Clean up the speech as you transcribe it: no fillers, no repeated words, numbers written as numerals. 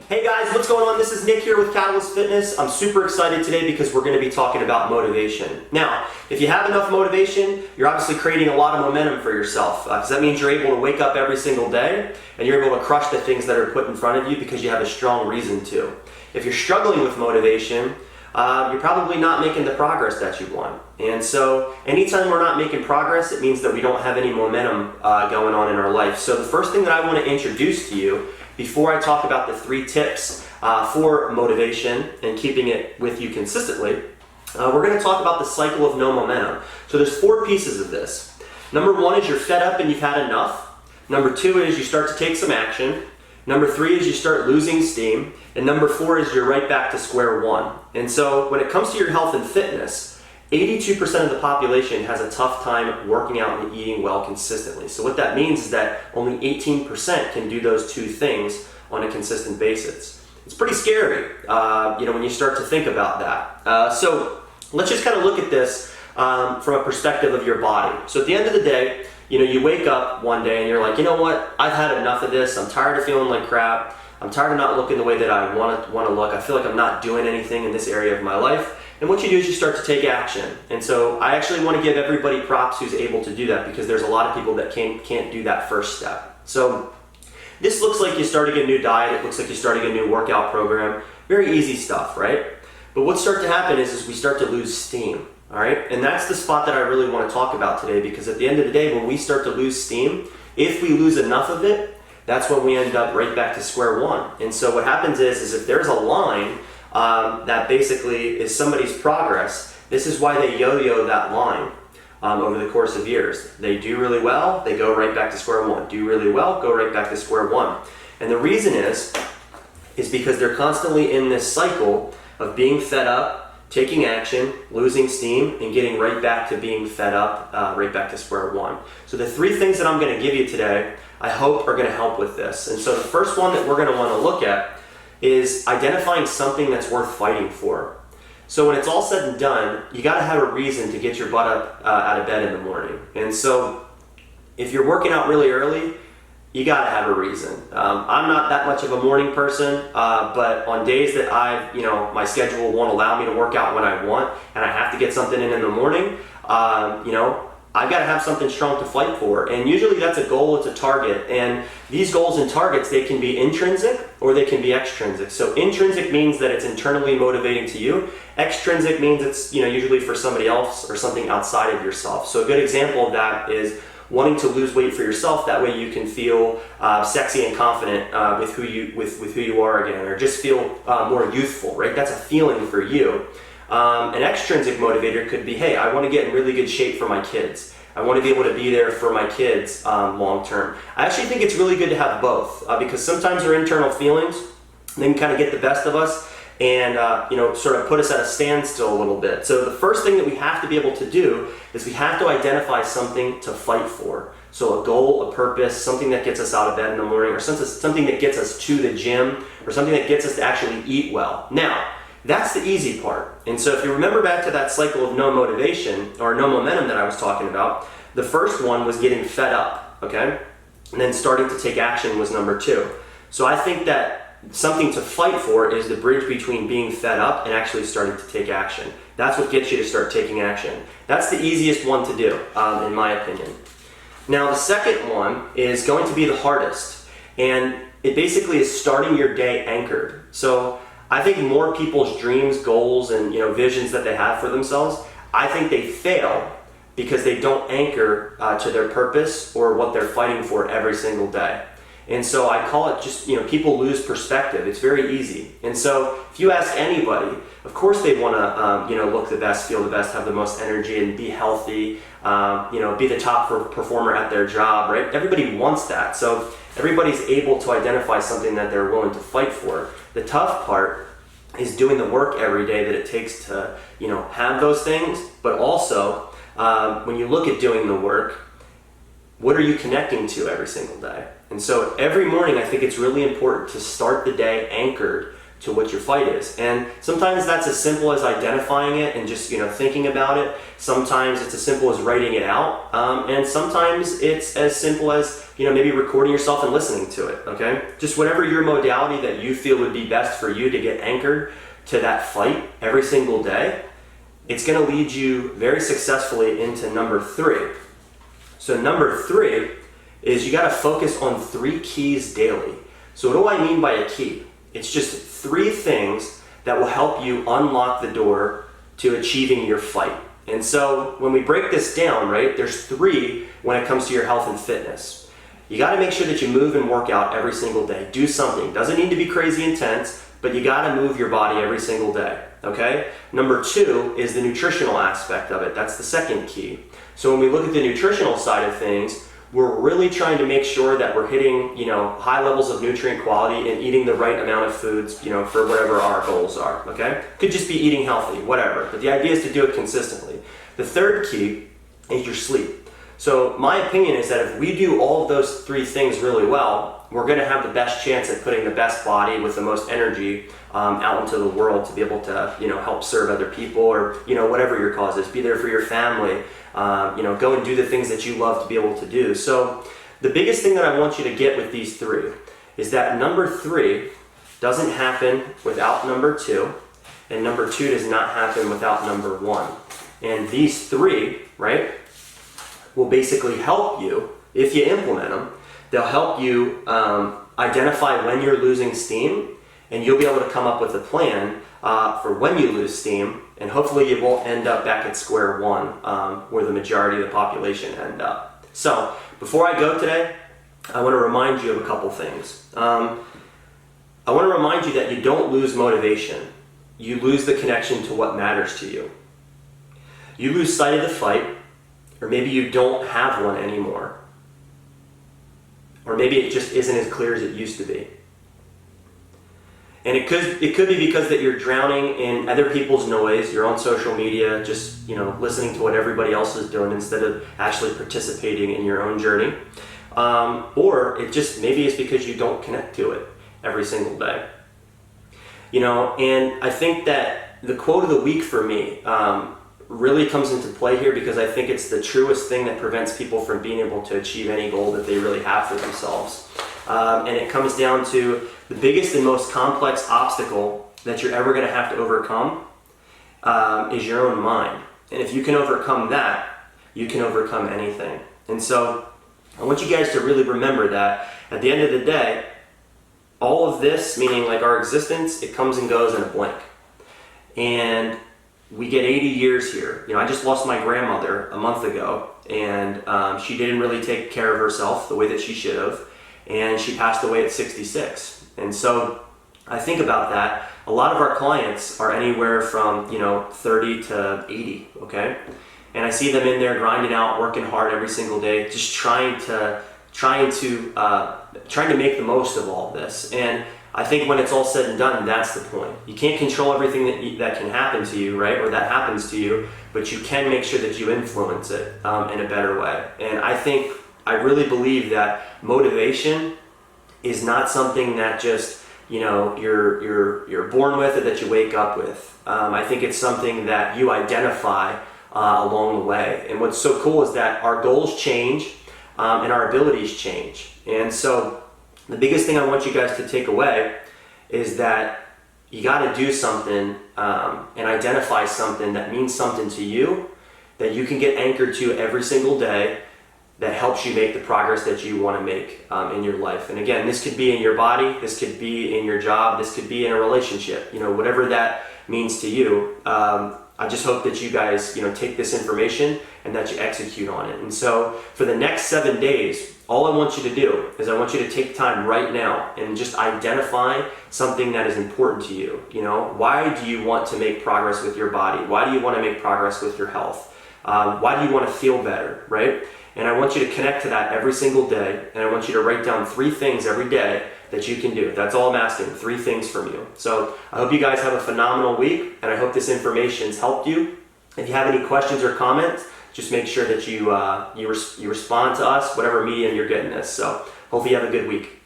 Hey guys, what's going on? This is Nick here with Catalyst Fitness. I'm super excited today because we're going to be talking about motivation. Now, if you have enough motivation, you're obviously creating a lot of momentum for yourself. Because that means you're able to wake up every single day and you're able to crush the things that are put in front of you because you have a strong reason to. If you're struggling with motivation, you're probably not making the progress that you want. And so anytime we're not making progress, it means that we don't have any momentum going on in our life. So the first thing that I want to introduce to you before I talk about the 3 tips for motivation and keeping it with you consistently, we're going to talk about the cycle of no momentum. So there's 4 pieces of this. Number 1 is you're fed up and you've had enough. Number 2 is you start to take some action. Number 3 is you start losing steam. And number 4 is you're right back to square one. And so when it comes to your health and fitness, 82% of the population has a tough time working out and eating well consistently. So what that means is that only 18% can do those 2 things on a consistent basis. It's pretty scary, when you start to think about that. So let's just kind of look at this from a perspective of your body. So at the end of the day, you wake up one day and you're like, you know what? I've had enough of this. I'm tired of feeling like crap. I'm tired of not looking the way that I want to look. I feel like I'm not doing anything in this area of my life. And what you do is you start to take action. And so I actually want to give everybody props who's able to do that, because there's a lot of people that can't do that first step. So this looks like you're starting a new diet. It looks like you're starting a new workout program. Very easy stuff, right? But what starts to happen is we start to lose steam, all right? And that's the spot that I really want to talk about today, because at the end of the day, when we start to lose steam, if we lose enough of it, that's when we end up right back to square one. And so what happens is if there's a line that basically is somebody's progress, this is why they yo-yo that line over the course of years. They do really well, they go right back to square one. Do really well, go right back to square one. And the reason is because they're constantly in this cycle of being fed up, taking action, losing steam, and getting right back to being fed up, right back to square one. So the 3 things that I'm going to give you today, I hope are going to help with this. And so the first one that we're going to want to look at is identifying something that's worth fighting for. So when it's all said and done, you got to have a reason to get your butt up out of bed in the morning. And so if you're working out really early, you got to have a reason. I'm not that much of a morning person, but on days that my schedule won't allow me to work out when I want, and I have to get something in the morning, I've got to have something strong to fight for. And usually that's a goal, it's a target. And these goals and targets, they can be intrinsic or they can be extrinsic. So intrinsic means that it's internally motivating to you. Extrinsic means it's usually for somebody else or something outside of yourself. So a good example of that is wanting to lose weight for yourself. That way you can feel sexy and confident with who you are again, or just feel more youthful, right? That's a feeling for you. An extrinsic motivator could be, hey, I want to get in really good shape for my kids. I want to be able to be there for my kids long term. I actually think it's really good to have both because sometimes our internal feelings, they can kind of get the best of us and sort of put us at a standstill a little bit. So the first thing that we have to be able to do is we have to identify something to fight for. So a goal, a purpose, something that gets us out of bed in the morning, or something that gets us to the gym, or something that gets us to actually eat well. Now, that's the easy part. And so if you remember back to that cycle of no motivation or no momentum that I was talking about, the first one was getting fed up, okay? And then starting to take action was number 2. So I think that something to fight for is the bridge between being fed up and actually starting to take action. That's what gets you to start taking action. That's the easiest one to do, in my opinion. Now the second one is going to be the hardest. And it basically is starting your day anchored. So I think more people's dreams, goals, and visions that they have for themselves, I think they fail because they don't anchor to their purpose or what they're fighting for every single day. And so I call it just, people lose perspective. It's very easy. And so if you ask anybody, of course they want to, look the best, feel the best, have the most energy, and be healthy, be the top performer at their job, right? Everybody wants that. So everybody's able to identify something that they're willing to fight for. The tough part is doing the work every day that it takes to, have those things, but also when you look at doing the work, what are you connecting to every single day? And so every morning I think it's really important to start the day anchored to what your fight is. And sometimes that's as simple as identifying it and just thinking about it. Sometimes it's as simple as writing it out, and sometimes it's as simple as maybe recording yourself and listening to it. Okay, just whatever your modality that you feel would be best for you to get anchored to that fight every single day. It's going to lead you very successfully into number 3. So number 3 is you got to focus on 3 keys daily. So what do I mean by a key? It's just 3 things that will help you unlock the door to achieving your fight. And so when we break this down, right, there's 3 when it comes to your health and fitness. You got to make sure that you move and work out every single day. Do something. Doesn't need to be crazy intense, but you got to move your body every single day. Okay? Number 2 is the nutritional aspect of it. That's the second key. So when we look at the nutritional side of things, we're really trying to make sure that we're hitting, high levels of nutrient quality and eating the right amount of foods, for whatever our goals are, okay? Could just be eating healthy, whatever. But the idea is to do it consistently. The third key is your sleep. So my opinion is that if we do all of those 3 things really well, we're going to have the best chance at putting the best body with the most energy out into the world to be able to, help serve other people or, whatever your cause is. Be there for your family. Go and do the things that you love to be able to do. So the biggest thing that I want you to get with these 3 is that number 3 doesn't happen without number 2, and number 2 does not happen without number 1. And these 3, right, will basically help you, if you implement them, they'll help you identify when you're losing steam, and you'll be able to come up with a plan for when you lose steam, and hopefully you won't end up back at square one where the majority of the population end up. So before I go today, I want to remind you of a couple things. I want to remind you that you don't lose motivation. You lose the connection to what matters to you. You lose sight of the fight, or maybe you don't have one anymore. Or maybe it just isn't as clear as it used to be. And it could be because that you're drowning in other people's noise, your own social media, just listening to what everybody else is doing instead of actually participating in your own journey. Or it just maybe it's because you don't connect to it every single day. And I think that the quote of the week for me really comes into play here because I think it's the truest thing that prevents people from being able to achieve any goal that they really have for themselves. And it comes down to the biggest and most complex obstacle that you're ever going to have to overcome is your own mind. And if you can overcome that, you can overcome anything. And so I want you guys to really remember that at the end of the day, all of this, meaning like our existence, it comes and goes in a blink. And we get 80 years here. I just lost my grandmother a month ago, and she didn't really take care of herself the way that she should have, and she passed away at 66. And so I think about that. A lot of our clients are anywhere from 30 to 80, okay? And I see them in there grinding out, working hard every single day, just trying to make the most of all of this. And I think when it's all said and done, that's the point. You can't control everything that can happen to you, right? Or that happens to you, but you can make sure that you influence it in a better way. And I really believe that motivation is not something that just you're born with or that you wake up with. I think it's something that you identify along the way. And what's so cool is that our goals change and our abilities change. And so the biggest thing I want you guys to take away is that you got to do something and identify something that means something to you, that you can get anchored to every single day, that helps you make the progress that you want to make in your life. And again, this could be in your body, this could be in your job, this could be in a relationship, whatever that means to you. I just hope that you guys, take this information and that you execute on it. And so for the next 7 days, all I want you to do is I want you to take time right now and just identify something that is important to you. Why do you want to make progress with your body? Why do you want to make progress with your health? Why do you want to feel better, right? And I want you to connect to that every single day, and I want you to write down 3 things every day that you can do. That's all I'm asking, 3 things from you. So I hope you guys have a phenomenal week, and I hope this information's helped you. If you have any questions or comments, just make sure that you respond to us, whatever medium you're getting this. So hopefully you have a good week.